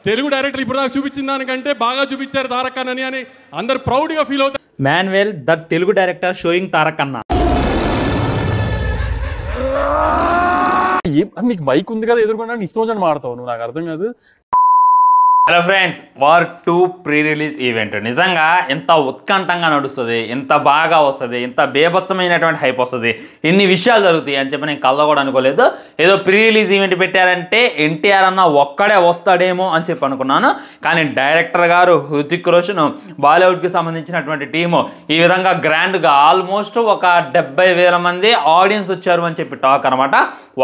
Telugu director ఇప్పుడు దాకా చూపించిన దానికంటే బాగా చూపించారు తారక్ అన్న అని అందరు ప్రౌడ్గా ఫీల్ అవుతారు. Manual the Telugu director showing Tarak అన్న. నీకు మైక్ ఉంది కదా ఎదుర్కొన్నా ఇష్టం వచ్చి మాడతావు నువ్వు, నాకు అర్థం కాదు. Hello friends, war 2 pre release event నిజంగా ఎంత ఉత్కంఠంగా నడుస్తుంది, ఎంత బాగా వస్తుంది, ఎంత బేభత్సమైనటువంటి హైప్ వస్తుంది, ఇన్ని విషయాలు జరుగుతాయి అని చెప్పి నేను కళ్ళ కూడా అనుకోలేదు. ఏదో ప్రీ రిలీజ్ ఈవెంట్ పెట్టారంటే ఎన్టీఆర్ అన్న ఒక్కడే వస్తాడేమో అని చెప్పి అనుకున్నాను. కానీ డైరెక్టర్ గారు, హృతిక్ రోషన్, బాలీవుడ్కి సంబంధించినటువంటి టీము ఈ విధంగా గ్రాండ్గా ఆల్మోస్ట్ ఒక 70,000 మంది ఆడియన్స్ వచ్చారు అని చెప్పి టాక్ అనమాట.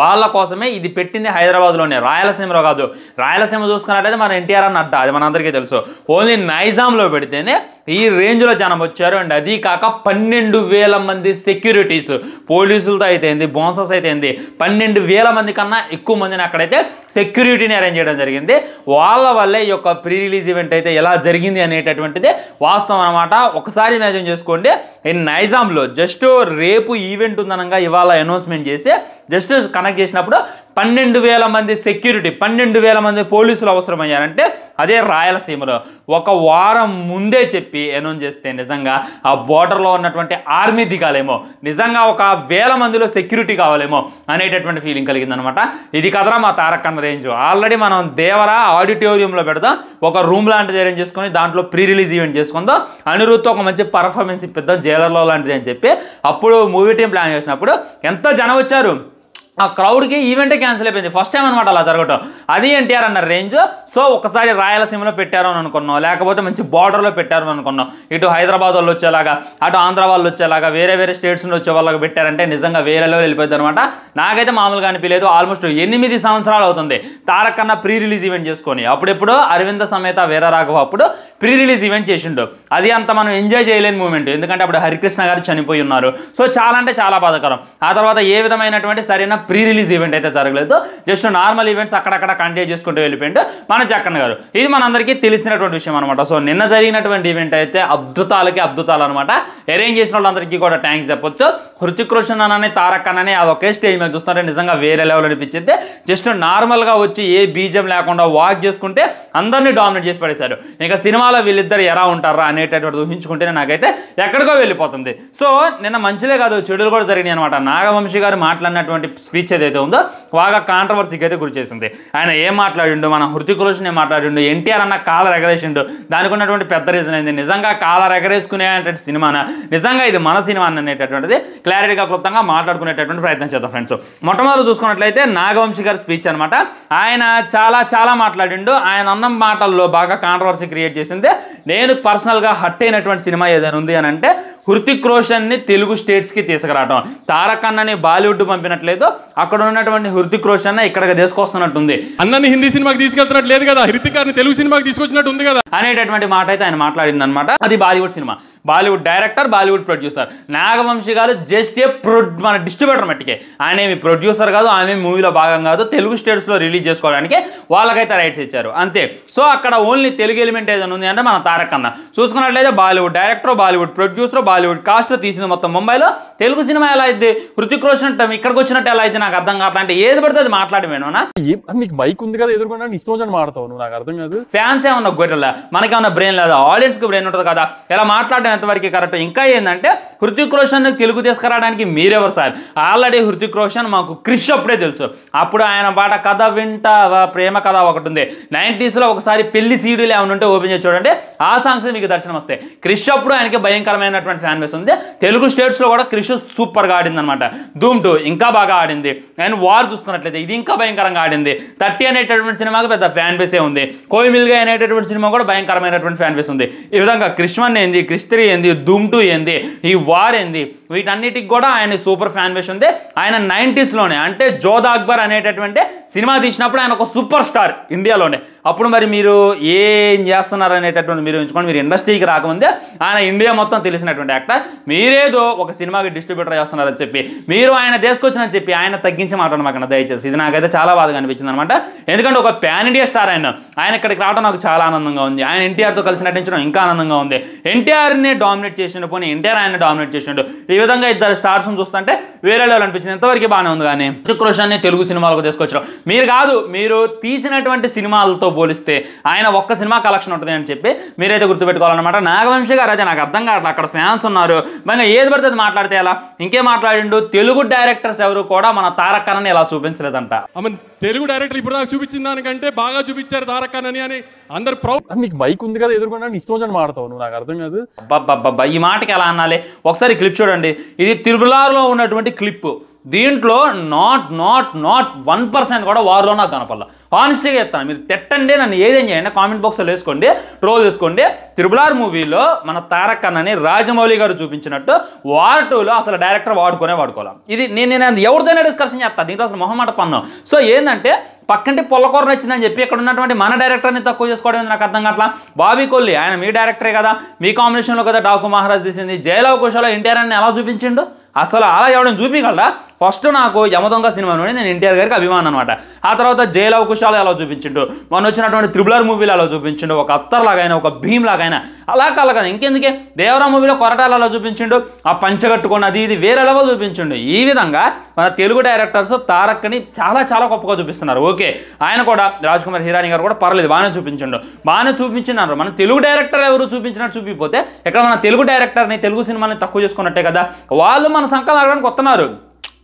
వాళ్ళ కోసమే ఇది పెట్టింది హైదరాబాద్లోనే, రాయలసీమలో కాదు. రాయలసీమ చూసుకున్నట్టయితే మన ఎన్టీఆర్ అడ్డా, అది మనందరికీ తెలుసు. ఓన్లీ నైజాంలో పెడితేనే ఈ రేంజ్లో జనం వచ్చారు. అండ్ అది కాక 12,000 మంది సెక్యూరిటీస్, పోలీసులతో అయితేంది, బోన్సర్స్ అయితేంది, 12,000 మంది కన్నా ఎక్కువ మందిని అక్కడైతే సెక్యూరిటీని అరేంజ్ చేయడం జరిగింది. వాళ్ళ వల్లే ఈ యొక్క ప్రీ రిలీజ్ ఈవెంట్ అయితే ఎలా జరిగింది అనేటటువంటిది వాస్తవం అనమాట. ఒకసారి ఇమాజిన్ చేసుకోండి, ఈ నైజాంలో జస్ట్ రేపు ఈవెంట్ ఉందనగా ఇవాళ అనౌన్స్మెంట్ చేసి జస్ట్ కనెక్ట్ చేసినప్పుడు 12,000 మంది సెక్యూరిటీ, 12,000 మంది పోలీసులు అవసరమయ్యారంటే అదే రాయలసీమలో ఒక వారం ముందే చెప్పి అనౌన్స్ చేస్తే నిజంగా ఆ బోర్డర్లో ఉన్నటువంటి ఆర్మీ దిగాలేమో, నిజంగా ఒక 1000 మందిలో సెక్యూరిటీ కావాలేమో అనేటటువంటి ఫీలింగ్ కలిగిందనమాట. ఇది కదరా మా తారక్ అన్న రేంజ్. ఆల్రెడీ మనం దేవరా ఆడిటోరియంలో పెడదాం, ఒక రూమ్ లాంటిది అరేంజ్ చేసుకొని దాంట్లో ప్రీ రిలీజ్ ఈవెంట్ చేసుకుందాం, అనిరుద్తో ఒక మంచి పర్ఫార్మెన్స్ ఇప్పిద్దాం జైలర్లో లాంటిది అని చెప్పి అప్పుడు మూవీ టీం ప్లాన్ చేసినప్పుడు ఎంత జనం వచ్చారు, ఆ క్రౌడ్కి ఈవెంటే క్యాన్సిల్ అయిపోయింది. ఫస్ట్ టైం అనమాట అలా జరగటం. అది ఎన్టీఆర్ అన్న రేంజ్. సో ఒకసారి రాయలసీమలో పెట్టారు అని అనుకున్నాం, లేకపోతే మంచి బార్డర్లో పెట్టారు అని అనుకున్నాం. ఇటు హైదరాబాద్ వాళ్ళు వచ్చేలాగా, అటు ఆంధ్ర వాళ్ళు వచ్చేలాగా, వేరే వేరే స్టేట్స్ నుంచి వచ్చే వాళ్ళకి పెట్టారంటే నిజంగా వేరే లెవెల్ వెళ్ళిపోయింది అనమాట. నాకైతే మామూలుగా అనిపించలేదు. ఆల్మోస్ట్ 8 సంవత్సరాలు అవుతుంది తారక్ అన్న ప్రీ రిలీజ్ ఈవెంట్ చేసుకొని. అప్పుడెప్పుడు అరవింద సమేత వీర రాఘవ అప్పుడు ప్రీ రిలీజ్ ఈవెంట్ చేసిండు. అది అంత మనం ఎంజాయ్ చేయలేని మూమెంట్, ఎందుకంటే అప్పుడు హరికృష్ణ గారు చనిపోయి ఉన్నారు. సో చాలా అంటే చాలా బాధాకరం. ఆ తర్వాత ఏ విధమైనటువంటి సరైన ప్రీ రిలీజ్ ఈవెంట్ అయితే జరగలేదు. జస్ట్ నార్మల్ ఈవెంట్స్ అక్కడక్కడ కంటిన్యూ చేసుకుంటూ వెళ్ళిపోయిండు మన జక్కన్న గారు. ఇది మనందరికీ తెలిసినటువంటి విషయం అనమాట. సో నిన్న జరిగినటువంటి ఈవెంట్ అయితే అద్భుతాలు అనమాట. అరేంజ్ చేసిన వాళ్ళందరికీ కూడా థ్యాంక్స్ చెప్పొచ్చు. హృతిక్ రోషన్ అన్నని, తారక్ అన్నని అదొకే స్టేజ్ మీద చూస్తుంటే నిజంగా వేరే లెవెల్ అనిపించింది. జస్ట్ నార్మల్గా వచ్చి ఏ బీజం లేకుండా వాక్ చేసుకుంటే అందరినీ డామినేట్ చేసి పడేశారు. ఇంకా సినిమాలో వీళ్ళిద్దరు ఎలా ఉంటారా అనేటటువంటి ఊహించుకుంటేనే నాకైతే ఎక్కడికో వెళ్ళిపోతుంది. సో నిన్న మంచిలే కాదు, చెడులు కూడా జరిగినాయి అనమాట. నాగవంశీ గారు మాట్లాడినటువంటి స్పీచ్ ఏదైతే ఉందో బాగా కాంట్రవర్సీకి అయితే గురి చేసింది. ఆయన ఏం మాట్లాడిండు, మన హృతిక్ రోషన్ ఏం మాట్లాడిండు, ఎన్టీఆర్ అన్న కాలర్ ఎగరేసిండు. దానికి ఉన్నటువంటి పెద్ద రీజన్ అయింది నిజంగా కాలర్ ఎగరేసుకునే సినిమానా, నిజంగా ఇది మన సినిమా అనేటటువంటిది క్లారిటీగా క్లుప్తంగా మాట్లాడుకునేటటువంటి ప్రయత్నం చేద్దాం ఫ్రెండ్స్. మొట్టమొదటి చూసుకున్నట్లయితే నాగవంశీ గారి స్పీచ్ అనమాట. ఆయన చాలా మాట్లాడిండు. ఆయన అన్న మాటల్లో బాగా కాంట్రవర్సీ క్రియేట్ చేసింది. నేను పర్సనల్గా హట్ అయినటువంటి సినిమా ఏదైనా ఉంది అని అంటే హృతిక్ రోషన్ని తెలుగు స్టేట్స్కి తీసుకురావడం. తారక్ అన్నని బాలీవుడ్ పంపినట్లేదు, అక్కడ ఉన్నటువంటి హృతిక్ రోషన్ ఇక్కడికి తీసుకొస్తున్నట్టుంది. అన్నని హిందీ సినిమాకి తీసుకెళ్తున్నట్టు లేదు కదా, హృతిక్ గారిని తెలుగు సినిమాకి తీసుకొచ్చినట్టు ఉంది కదా అనేటటువంటి మాట అయితే ఆయన మాట్లాడింది అనమాట. అది Bollywood cinema, Bollywood director, Bollywood producer. Nagavamsi గారు జస్ట్ మన డిస్ట్రిబ్యూటర్ మట్టికే, ఆయన ఏమి ప్రొడ్యూసర్ కాదు, ఆయన మూవీలో భాగం కాదు. తెలుగు స్టేట్స్లో రిలీజ్ చేసుకోవడానికి వాళ్ళకైతే రైట్స్ ఇచ్చారు అంతే. సో అక్కడ ఓన్లీ తెలుగు ఎలిమెంట్ ఏదైనా ఉంది అంటే మన తారక్ అన్న. చూసుకున్నట్లయితే Bollywood director, Bollywood producer, Bollywood cost తీసింది మొత్తం ముంబైలో. తెలుగు సినిమా ఎలా అయితే హృతిక్ రోషన్ ఇక్కడికి వచ్చినట్టు ఎలా అయితే నాకు అర్థం కావట్లా. అంటే ఏది పడితే అది మాట్లాడమేనా, నీకు మైక్ ఉంది కదా ఎదుర్కొన్నా ఇష్టం వచ్చి మాడతావు నువ్వు, నాకు అర్థం కాదు. ఫ్యాన్స్ ఏమన్నా గొర్రెలా, మనకేమన్నా బ్రెయిన్ లేదా, ఆడియన్స్కి బ్రెయిన్ ఉంటుంది కదా, ఎలా మాట్లాడడం ఎంతవరకు కరెక్ట్. ఇంకా ఏంటంటే హృతిక్ రోషన్ తెలుగు తీసుకురావడానికి మీరెవరు సార్? ఆల్రెడీ హృతిక్ రోషన్ మాకు క్రిష్ అప్పుడే తెలుసు. అప్పుడు ఆయన పాట కథ వింటావా, ప్రేమ కథ ఒకటి ఉంది 90s లో. ఒకసారి పెళ్లి సీడీలు ఏమైనా ఉంటే ఓపెన్ చేసి చూడండి, ఆ సాంగ్స్ మీకు దర్శనం వస్తాయి. క్రిష్ అప్పుడు ఆయనకి భయంకరమైనటువంటి ఫ్యాన్ బేస్ ఉంది. తెలుగు స్టేట్స్లో కూడా క్రిష్ సూపర్గా ఆడింది అనమాట. ధూమ్ 2 ఇంకా బాగా ఆడింది. అండ్ వార్ చూసుకున్నట్లయితే ఇది ఇంకా భయంకరంగా ఆడింది. 30 అనేటటువంటి సినిమాకి పెద్ద ఫ్యాన్ బేసే ఉంది. కోయిమిల్గా అనేటటువంటి సినిమా కూడా భయంకరమైనటువంటి ఫ్యాన్ బేస్ ఉంది. ఈ విధంగా క్రిష్ 1 ఏంది, క్రిష్ 3 ఏంది, ధూమ్ 2 ఏంది, ఈ వార్ ఏంది, వీటన్నిటికి కూడా ఆయన సూపర్ ఫ్యాన్ బేస్ ఉంది. ఆయన 90s లోనే అంటే జోధా అక్బర్ అనేటటువంటి సినిమా తీసినప్పుడు ఆయన ఒక సూపర్ స్టార్ ఇండియాలోనే. అప్పుడు మరి మీరు ఏం చేస్తున్నారు అనేటటువంటి మీరు ఉంచుకోండి. మీరు ఇండస్ట్రీకి రాకముందే ఆయన ఇండియా మొత్తం తెలిసినటువంటి యాక్టర్. మీరేదో ఒక సినిమాకి డిస్ట్రిబ్యూటర్ చేస్తున్నారని చెప్పి మీరు ఆయన తీసుకొచ్చినని చెప్పి ఆయన తగ్గించి మాట్లాడమాకన్నా దయచేసి. ఇది నాకైతే చాలా బాధగా అనిపించింది అనమాట. ఎందుకంటే ఒక ప్యాన్ ఇండియా స్టార్ ఆయన ఇక్కడికి రావడం నాకు చాలా ఆనందంగా ఉంది. ఆయన ఎన్టీఆర్తో కలిసి నటించడం ఇంకా ఆనందంగా ఉంది. ఎన్టీఆర్ని ఆయన్నే డామినేట్ చేసిండు, పోనీ ఎన్టీఆర్ ఆయన డామినేట్ చేసిండు. ఈ విధంగా ఇద్దరు స్టార్స్ని చూస్తుంటే వేరే లెవెల్ అనిపించింది. ఎంతవరకు బాగానే ఉంది. కానీ హృతిక్ రోషన్ని తెలుగు సినిమాలకు తీసుకొచ్చారు. మీరు కాదు, మీరు తీసినటువంటి సినిమాలతో పోలిస్తే ఆయన ఒక్క సినిమా కలెక్షన్ ఉంటుంది అని చెప్పి మీరైతే గుర్తుపెట్టుకోవాలన్నమాట. నాగవంశి గారు అదే నాకు అర్థం కావట్లేదు. అక్కడ ఫ్యాన్స్ ఉన్నారు, బాగా ఏది పడితే అది మాట్లాడితే ఎలా? ఇంకేం మాట్లాడిండు? తెలుగు డైరెక్టర్స్ ఎవరు కూడా మన తారక్ ఖాన్ని ఇలా చూపించలేదంట. తెలుగు డైరెక్టర్ ఇప్పుడు నాకు చూపించిన దానికంటే బాగా చూపించారు తారక్ ఖాన్ అని అందరు ప్రౌడ్. నీకు మైక్ ఉంది కదా ఎదుర్కొన్నా ఇష్టం వచ్చినట్టు మాడతావు నువ్వు, నాకు అర్థం కాదు. అబ్బబ్బబ్బా, ఈ మాటకి ఎలా అనాలి? ఒకసారి క్లిప్ చూడండి. ఇది తిరుమలలో ఉన్నటువంటి క్లిప్. దీంట్లో నాట్ 1% కూడా వారిలో నాకు కనపడాల. హానెస్ట్గా చెప్తాను, మీరు తిట్టండి, నన్ను ఏదేం చేయండి, కామెంట్ బాక్స్లో వేసుకోండి, ట్రోల్ చేసుకోండి. తిరుమలార్ మూవీలో మన తారక్ ఖాన్ అని రాజమౌళి గారు చూపించినట్టు వార్ 2లో అసలు డైరెక్టర్ వాడుకోవాలి. ఇది నేను ఎవరితోనే డిస్కషన్ చేస్తాను, దీంట్లో అసలు మొహమాట పన్ను. సో ఏంటంటే పక్కంటి పొల్లకూర నచ్చిందని చెప్పి ఇక్కడ ఉన్నటువంటి మన డైరెక్టర్ని తక్కువ చేసుకోవడం నాకు అర్థం కావట్లా. బాబీ కొల్లి ఆయన మీ డైరెక్టరే కదా, మీ కాంబినేషన్లో కదా డాకు మహారాజ్ తీసింది. జయలవ కుశాల ఎన్టీఆర్ అని ఎలా చూపించిండు? అసలు అలా ఎవడం చూపించగలరా? ఫస్ట్ నాకు యమదొంగ సినిమా నుండి నేను ఎన్టీఆర్ గారికి అభిమానం అనమాట. ఆ తర్వాత జయలవ కుశాల ఎలా చూపించిండు, మొన్న వచ్చినటువంటి త్రిబులర్ మూవీలో ఎలా చూపించిండు, ఒక అత్తర్ లాగైనా ఒక భీమ్ లాగైనా అలా కలగదు. ఇంకెందుకే దేవరా మూవీలో కొరటాలు అలా చూపించిండు, ఆ పంచగట్టుకొని అది ఇది వేరే లెవెల్ చూపించిండు. ఈ విధంగా మన తెలుగు డైరెక్టర్స్ తారక్ని చాలా గొప్పగా చూపిస్తున్నారు. ఓకే, ఆయన కూడా రాజ్ కుమార్ హిరాని గారు కూడా పర్లేదు, బాగానే చూపించినారు. మన తెలుగు డైరెక్టర్ ఎవరు చూపించినట్టు చూపిపోతే ఇక్కడ మన తెలుగు డైరెక్టర్ని తెలుగు సినిమాని తక్కువ చేసుకున్నట్టే కదా. వాళ్ళు మన సంకలం అడగడానికి వస్తున్నారు.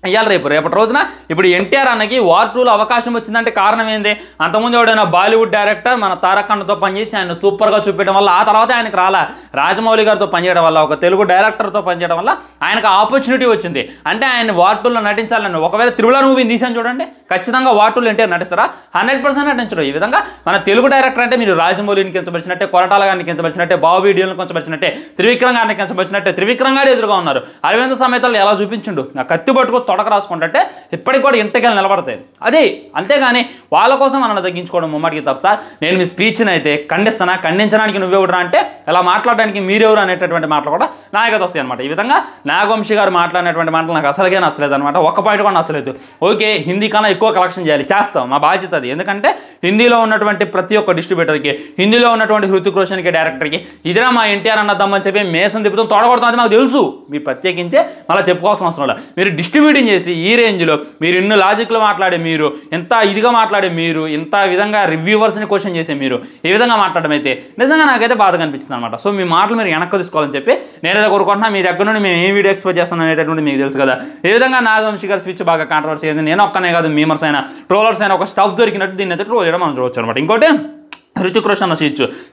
ఇవాళ రేపటి రోజున ఇప్పుడు ఎన్టీఆర్ అన్నకి వార్ 2లో అవకాశం వచ్చిందంటే కారణం ఏంది? అంతకుముందు ఎవడైనా బాలీవుడ్ డైరెక్టర్ మన తారక్ ఖాన్తో పనిచేసి ఆయన సూపర్గా చూపించడం వల్ల ఆ తర్వాత ఆయనకు రాలా. రాజమౌళి గారితో పనిచేయడం వల్ల, ఒక తెలుగు డైరెక్టర్తో పనిచేయడం వల్ల ఆయనకు ఆపర్చునిటీ వచ్చింది. అంటే ఆయన వార్ 2లో నటించాలని. ఒకవేళ తిరుమల మూవీని తీసాను చూడండి, ఖచ్చితంగా వార్ 2లో ఎన్టీఆర్ నటిస్తారా? 100% నటించడం. ఈ విధంగా మన తెలుగు డైరెక్టర్ అంటే మీరు రాజమౌళిని కించపరిచినట్టే, కొరటాల గారిని కించపరిచినట్టే, బాబు వీడియోని కించపరిచినట్టే, త్రివిక్రమ్ గారిని కించపరిచినట్టే. త్రివిక్రమ్ గారు ఎదురుగా ఉన్నారు. అరవింద సమేతలు ఎలా చూపించిండు, నా కత్తి పట్టుకో తొడక రాసుకుంటే ఇప్పటికి కూడా ఇంటికి నిలబడతాయి. అది అంతేగాని వాళ్ళ కోసం మనల్ని తగ్గించుకోవడం ముమ్మటికి తప్ప. సార్ నేను మీ స్పీచ్ని అయితే ఖండించడానికి నువ్వెవడరా అంటే ఎలా మాట్లాడడానికి మీరెవరు అనేటటువంటి మాటలు కూడా నాయకత వస్తాయి అనమాట. ఈ విధంగా నాగవంశి గారు మాట్లాడినటువంటి మాటలు నాకు అసలుగా నచ్చలేదు అనమాట. ఒక్క పాయింట్ కూడా నచ్చలేదు. ఓకే, హిందీ కన్నా ఎక్కువ కలెక్షన్ చేయాలి, చేస్తాం, మా బాధ్యత అది. ఎందుకంటే హిందీలో ఉన్నటువంటి ప్రతి ఒక్క డిస్ట్రిబ్యూటర్కి, హిందీలో ఉన్నటువంటి హృతిక్ రోషన్కి డైరెక్టర్కి ఇదిరా మా ఎన్టీఆర్ అన్నదమ్మని చెప్పి మేసం తిప్పుతాం, తోడగొడతాం, అది మాకు తెలుసు. మీరు ప్రత్యేకించే మళ్ళీ చెప్పుకోవాల్సిన అవసరం లేదు. మీరు డిస్ట్రిబ్యూటింగ్ చేసి ఈ రేంజ్లో మీరు ఇన్ని లాజిక్లో మాట్లాడే మీరు, ఎంత ఇదిగా మాట్లాడే మీరు, ఇంత విధంగా రివ్యూవర్స్ని క్వశ్చన్ చేసే మీరు ఈ విధంగా మాట్లాడడం అయితే నిజంగా నాకైతే బాధగా అనిపించింది అనమాట. సో మీ మాటలు మీరు వెనక్కి తీసుకోవాలని చెప్పి నేనైతే కోరుకుంటున్నా. మీ దగ్గర నుండి మేము ఏం వీడియో ఎక్స్పెక్ట్ చేస్తాను అనేటటువంటి మీకు తెలుసు కదా. ఈ విధంగా నాగవంశి గారి స్పీచ్ బాగా కాంట్రవర్సీ అయింది. నేను ఒక్కనే కాదు, మీమర్స్ అయినా ట్రోలర్స్ అయినా ఒక స్టఫ్ దొరికినట్టు దీన్ని అయితే ట్రోల్ చేయడం మనం చూడవచ్చు అనమాట. ఇంకోటి హృతిక్ రోషన్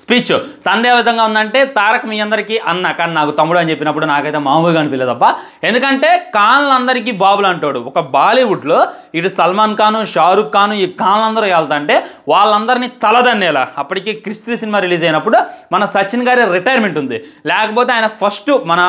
స్పీచ్ తందే విధంగా ఉందంటే తారక్ మీ అందరికీ అన్న, కానీ నాకు తమ్ముడు అని చెప్పినప్పుడు నాకైతే మామూలుగా అనిపించలేదు తప్ప. ఎందుకంటే ఖాన్లందరికీ బాబులు అంటాడు. ఒక బాలీవుడ్లో ఇటు సల్మాన్ ఖాను, షారుఖ్ ఖాను, ఈ ఖాన్లందరూ వెళ్తాంటే వాళ్ళందరినీ తలదన్నేలా. అప్పటికి క్రిస్తి సినిమా రిలీజ్ అయినప్పుడు మన సచిన్ గారి రిటైర్మెంట్ ఉంది, లేకపోతే ఆయన ఫస్ట్ మన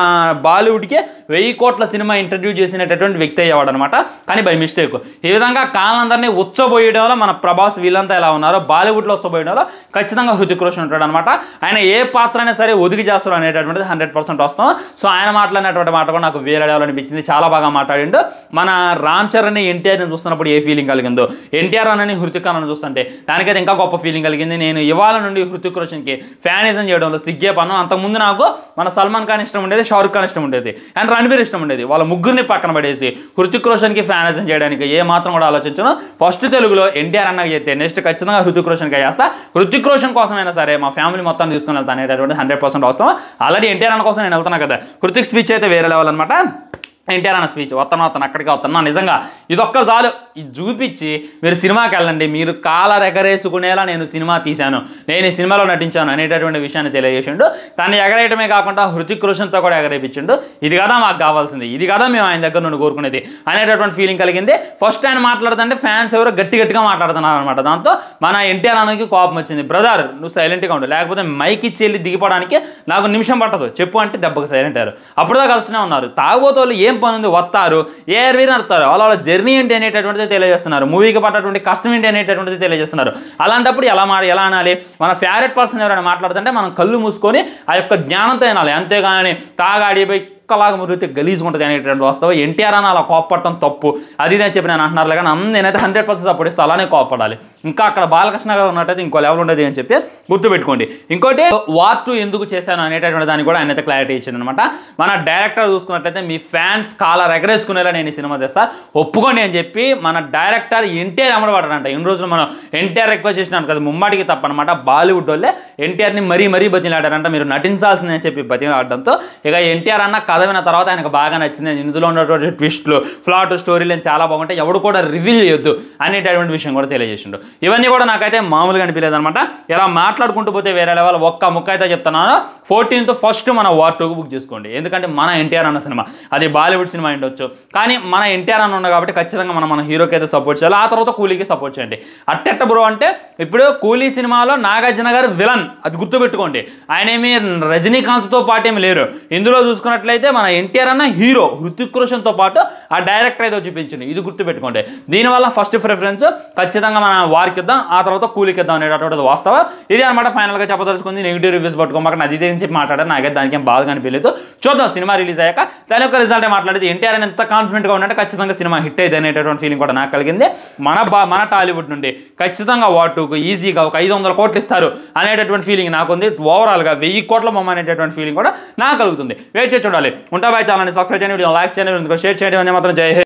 బాలీవుడ్కి 1000 కోట్ల సినిమా ఇంట్రడ్యూస్ చేసినటువంటి వ్యక్తి అయ్యేవాడు అనమాట. కానీ బై మిస్టేక్ ఈ విధంగా ఖాన్లందరినీ ఉచ్చబోయడంలో మన ప్రభాస్ వీళ్ళంతా ఎలా ఉన్నారో బాలీవుడ్లో ఉచ్చబోయడంలో ఖచ్చితంగా హృతిక్ రోషన్ ఉంటాడు అనమాట. ఆయన ఏ పాత్ర అయినా సరే ఒదిగి చేస్తారు అనేటటువంటిది 100% వస్తాం. సో ఆయన మాట్లాడినటువంటి మాట కూడా నాకు వేరే అనిపించింది. చాలా బాగా మాట్లాడిండు. మన రామ్ చరణ్ ఎన్టీఆర్ని చూస్తున్నప్పుడు ఏ ఫీలింగ్ కలిగిందో, ఎన్టీఆర్ అని హృతిక్ అన్నని చూస్తుంటే దానికైతే ఇంకా గొప్ప ఫీలింగ్ కలిగింది. నేను ఇవాళ నుండి హృతిక్ రోషన్కి ఫ్యానిజం చేయడంలో సిగ్గే పన్ను. అంతకుముందు నాకు మన సల్మాన్ ఖాన్ ఇష్టం ఉండేది, షారుఖ్ ఖాన్ ఇష్టం ఉండేది, అండ్ రణబీర్ ఇష్టం ఉండేది. వాళ్ళ ముగ్గురిని పక్కన పడేసి హృతిక్ రోషన్కి ఫ్యానిజం చేయడానికి ఏ మాత్రం కూడా ఆలోచించను. ఫస్ట్ తెలుగులో ఎన్టీఆర్ అన్నకి చేస్తే నెక్స్ట్ ఖచ్చితంగా హృతిక్ రోషన్కి చేస్తా. హృతిక్ రోషన్ కోసమైనా సరే మా ఫ్యామిలీ మొత్తం తీసుకుని వెళ్తాను అనేటటువంటి 100% వస్తాం. ఆల్రెడీ ఎన్టీఆర్ అన్న కోసం నేను వెళ్తున్నా కదా. హృతిక్ స్పీచ్ అయితే వేరే లెవెల్ అనమాట. ఎన్టీఆర్ అన్న స్పీచ్ వస్తాను అక్కడికి వస్తున్నా. నిజంగా ఇదొక్క చాలు, ఇది చూపించి మీరు సినిమాకి వెళ్ళండి, మీరు కాలర్ ఎగరేసుకునేలా నేను సినిమా తీశాను, నేను ఈ సినిమాలో నటించాను అనేటటువంటి విషయాన్ని తెలియజేసిండు. తను ఎగరేయటమే కాకుండా హృతిక్ రోషన్తో కూడా ఎగరేపించిండు. ఇది కదా మాకు కావాల్సింది, ఇది కదా మేము ఆయన దగ్గర నుండి కోరుకునేది అనేటటువంటి ఫీలింగ్ కలిగింది. ఫస్ట్ ఆయన మాట్లాడుతుంటే ఫ్యాన్స్ ఎవరో గట్టిగా మాట్లాడుతున్నారు అనమాట. దాంతో మన ఎన్టీఆర్ అన్నకి కోపం వచ్చింది. బ్రదర్ నువ్వు సైలెంట్గా ఉండు, లేకపోతే మైక్ ఇచ్చి వెళ్ళి దిగిపోవడానికి నాకు నిమిషం పట్టదు, చెప్పు అంటే దెబ్బకు సైలెంట్ అయ్యారు. అప్పుడుదా కలిసినే ఉన్నారు. తాగుబోతోళ్ళు ఏం పని ఉంది, వస్తారు ఏఆర్వీ నడుస్తారు, వాళ్ళ జర్నీ ఏంటి అనేటటువంటిది తెలియజేస్తున్నారు, మూవీకి పట్టటువంటి కష్టం ఏంటి అనేటటువంటిది తెలియజేస్తున్నారు. అలాంటప్పుడు ఎలా అనాలి? మన ఫేవరెట్ పర్సన్ ఎవరైనా మాట్లాడుతుంటే మనం కళ్ళు మూసుకొని ఆ యొక్క జ్ఞానంతో వినాలి, అంతేగాని తాగాడి పోయి కుక్కలాగా మురిగితే గలీజ్గా ఉంటుంది అనేటువంటి వాస్తవం. ఎన్టీఆర్ అని అలా కోపపడటం తప్పు, అది అని చెప్పి నేను అంటున్నారు కానీ నేనైతే 100% సపోర్ట్ ఇస్తే అలానే కోపడాలి. ఇంకా అక్కడ బాలకృష్ణ గారు ఉన్నట్టయితే ఇంకో లెవెల్ ఉండదు అని చెప్పి గుర్తుపెట్టుకోండి. ఇంకోటి వార్ 2 ఎందుకు చేశాను అనేటటువంటి దాన్ని కూడా ఆయన అయితే క్లారిటీ ఇచ్చింది అనమాట. మన డైరెక్టర్ చూసుకున్నట్లయితే మీ ఫ్యాన్స్ కాలర్ ఎగరేసుకునేలా నేను ఈ సినిమా తెస్తా, ఒప్పుకోండి అని చెప్పి మన డైరెక్టర్ ఎన్టీఆర్ అమరపడ్డాడంట. ఇన్ని రోజులు మనం ఎన్టీఆర్ రిక్వెస్ట్ చేసినాను కదా, ముమ్మాటికి తప్పనమాట. బాలీవుడ్ వాళ్ళే ఎన్టీఆర్ని మరీ బతిలాడారంట, మీరు నటించాల్సిందని చెప్పి బతిలాడడంతో ఇక ఎన్టీఆర్ అన్న కథ విన్న తర్వాత ఆయనకు బాగా నచ్చింది. ఇందులో ఉన్నటువంటి ట్విస్ట్లు, ఫ్లాట్, స్టోరీలు చాలా బాగుంటాయి, ఎవడు కూడా రివీల్ చేయొద్దు అనేటటువంటి విషయం కూడా తెలియజేసిండు. ఇవన్నీ కూడా నాకైతే మామూలుగా అనిపించలేదు అనమాట. ఇలా మాట్లాడుకుంటూ పోతే వేరే లెవెల్. ఒక్క ముక్క అయితే చెప్తున్నాను, 14th ఫస్ట్ మన వార్ 2 బుక్ చేసుకోండి. ఎందుకంటే మన ఎన్టీఆర్ అన్న సినిమా అది బాలీవుడ్ సినిమా ఉండొచ్చు, కానీ మన ఎన్టీఆర్ అన్న ఉంది కాబట్టి ఖచ్చితంగా మన హీరోకి అయితే సపోర్ట్ చేయాలి. ఆ తర్వాత కూలీకి సపోర్ట్ చేయండి. అట్టెట్ట బ్రో అంటే ఇప్పుడు కూలీ సినిమాలో నాగార్జున గారు విలన్, అది గుర్తుపెట్టుకోండి. ఆయన ఏమి రజనీకాంత్తో పాటు ఏమి లేరు. ఇందులో చూసుకున్నట్లయితే మన ఎన్టీఆర్ అన్న హీరో, హృతిక్ రోషన్తో పాటు ఆ డైరెక్టర్ ఏదో చూపించింది, ఇది గుర్తుపెట్టుకోండి. దీనివల్ల ఫస్ట్ ప్రిఫరెన్స్ ఖచ్చితంగా మన వారికి ఇద్దాం, ఆ తర్వాత కూలీకి ఇద్దాం అనేటటువంటిది వాస్తవం. ఇది అనమాట ఫైనల్గా చెప్పదలుచుకుంది. నెగిటివ్ రివ్యూస్ పట్టుకోమాక అది అని చెప్పి మాట్లాడారు, నాకైతే దానికి ఏం బాధగా అనిపించలేదు. చూద్దాం సినిమా రిలీజ్ అయ్యాక దాని యొక్క రిజల్ట్ మాట్లాడేది. ఎన్టీఆర్ ఎంత కాన్ఫిడెంట్గా ఉంటే ఖచ్చితంగా సినిమా హిట్ అయితే అనేటటువంటి ఫీలింగ్ కూడా నాకు కలిగింది. మన టాలీవుడ్ నుండి ఖచ్చితంగా వార్ 2కు ఈజీగా ఒక 500 కోట్లు ఇస్తారు అనేటటువంటి ఫీలింగ్ నాకుంది. ఓవరాల్గా 1000 కోట్ల బొమ్మ అనేటటువంటి ఫీలింగ్ కూడా నాకు కలుగుతుంది. వెయిట్ చేసి చూడాలి. ఉంటా బాయ్, ఛానల్ని సబ్స్క్రైబ్ చేయండి, వీడియో లైక్ చేయండి, షేర్ చేయండి. మాత్రం జై హింద్.